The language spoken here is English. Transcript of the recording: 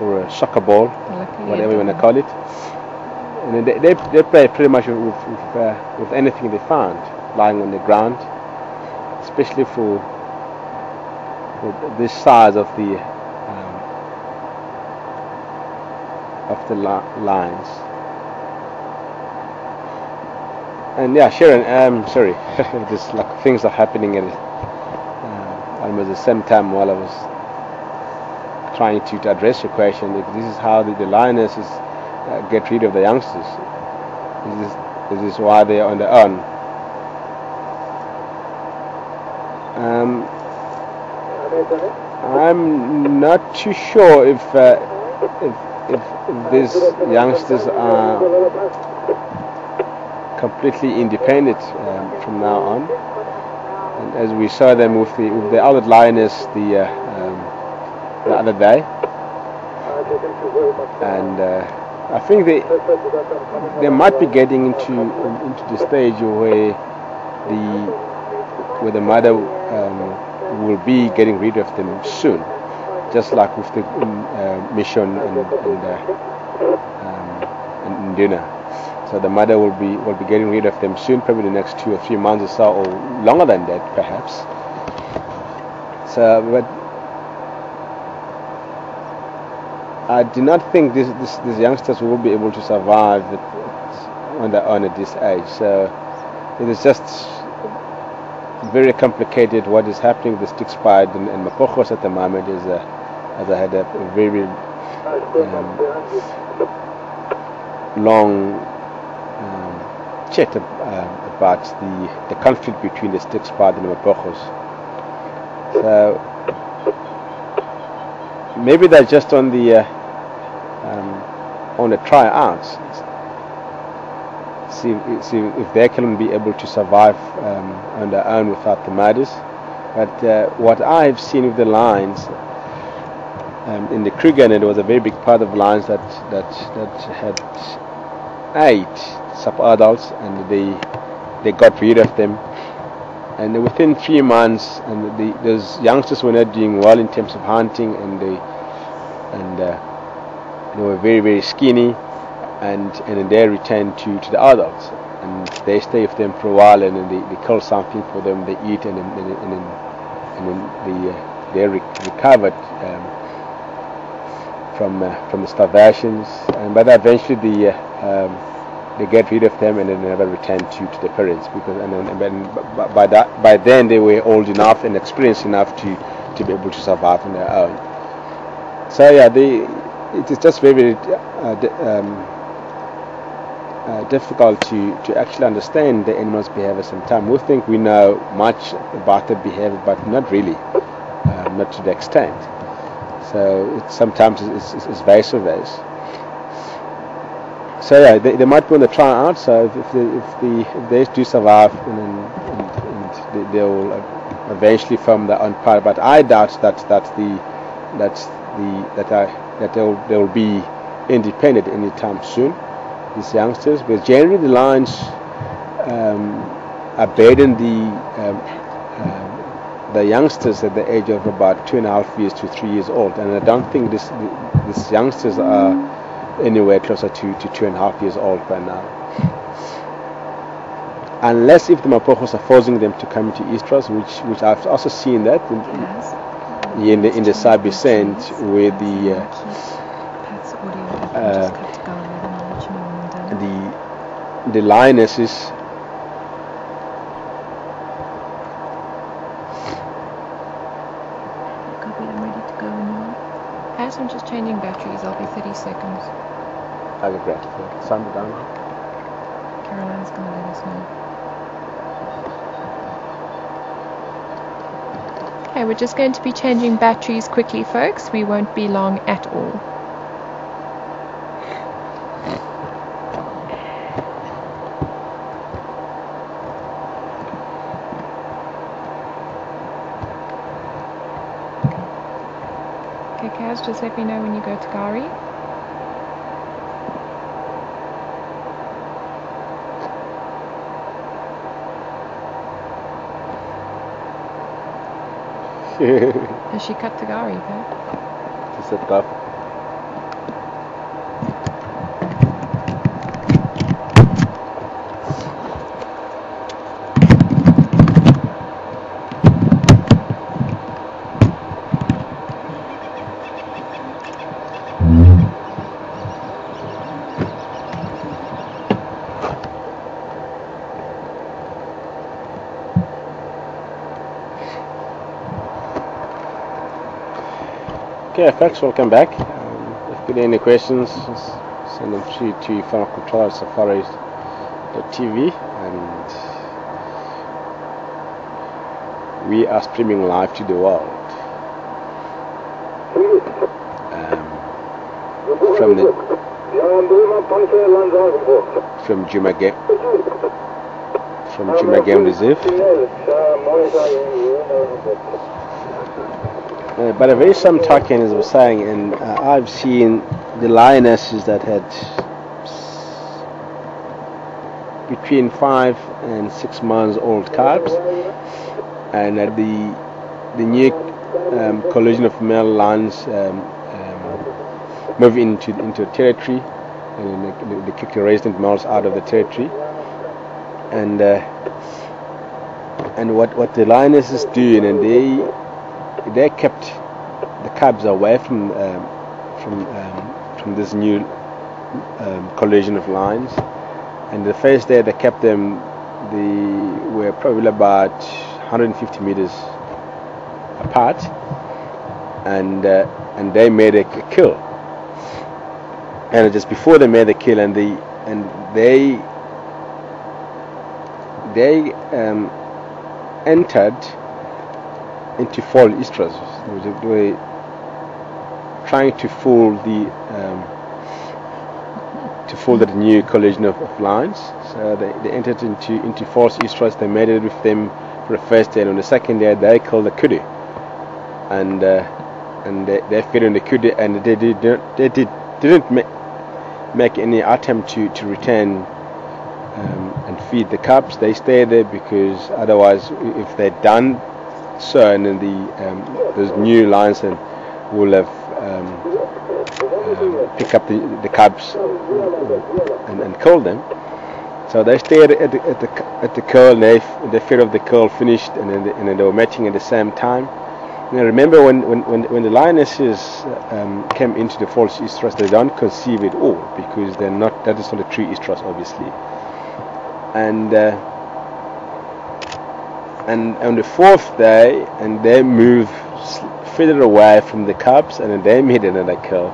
or a soccer ball, whatever you want to call it. And they play pretty much with anything they find lying on the ground, especially for this size of the lines. And yeah, Sharon, sorry, just like things are happening at almost the same time while I was trying to address your question. If this is how the lionesses get rid of the youngsters, is this why they are on their own? I'm not too sure if these youngsters are completely independent from now on. And as we saw them with the other lioness the other day, and I think they might be getting into the stage where the mother will be getting rid of them soon, just like with the mission and dinner. So the mother will be getting rid of them soon, probably the next 2 or 3 months or so, or longer than that, perhaps. So, but I do not think these youngsters will be able to survive on their own at this age. So it is just very complicated what is happening with the Styx Lions and Mapojos at the moment. As I had a very long chat about the conflict between the Styx Lions and the Mapojos. So maybe they're just on the tryouts. See if they can be able to survive on their own without the mothers. But what I've seen with the lions in the Kruger, and it was a very big part of lions that had 8 sub-adults, and they got rid of them. And within 3 months, and those youngsters were not doing well in terms of hunting, and they were very, very skinny, and then they returned to the adults, and they stay with them for a while, and then they kill something for them, they eat, and then they recovered from the starvations, but eventually they get rid of them, and then they never return to the parents, because by then they were old enough and experienced enough to be able to survive on their own. So yeah, it is just very difficult to actually understand the animal's behavior sometimes. We think we know much about their behavior, but not really, not to the extent. So sometimes it's vice versa. So yeah, they might be on the tryout. So if they do survive, and they will eventually form their own part. But I doubt that they will be independent anytime soon, these youngsters. But generally the lions abandon the youngsters at the age of about 2.5 years to 3 years old, and I don't think these youngsters are anywhere closer to 2.5 years old by now, unless if the Mapojos are forcing them to come to estrus, which I've also seen that in the sub-descent, where the lionesses I'm just changing batteries. I'll be 30 seconds. Okay, great. Sound it down. Caroline's going to let us know. Okay, we're just going to be changing batteries quickly, folks. We won't be long at all. Okay, Kaz, just let me know when you go to Gari. Has she cut to Gari, She said go. Okay, folks, welcome back. If you've got any questions, just send them through to Final Control at Safari.tv, and we are streaming live to the world from Juma Game Reserve. But a very some talking, as I was saying, and I've seen the lionesses that had between 5 and 6 months old calves, and at the new collision of male lions move into territory, and they kick the resident males out of the territory, and what the lionesses do, and they kept the cubs away from this new collision of lions. And the first day they kept them, they were probably about 150 meters apart, and they made a kill. And just before they made the kill, and they entered into false estrus. They were trying to fool the new collision of lions. So they entered into false estrus. They made it with them for the first day, and on the second day they killed the kudu, and they fed on the kudu, and they didn't make any attempt to return and feed the cubs. They stayed there because otherwise, if they'd done so, and then those new lions will have pick up the cubs and kill them. So they stayed at the curl, and they fed off the curl finished, and then they were matching at the same time. Now remember, when the lionesses came into the false estrus, they don't conceive at all, because that is not a true estrus, obviously. And on the fourth day, and they moved further away from the cubs, and then they made another kill.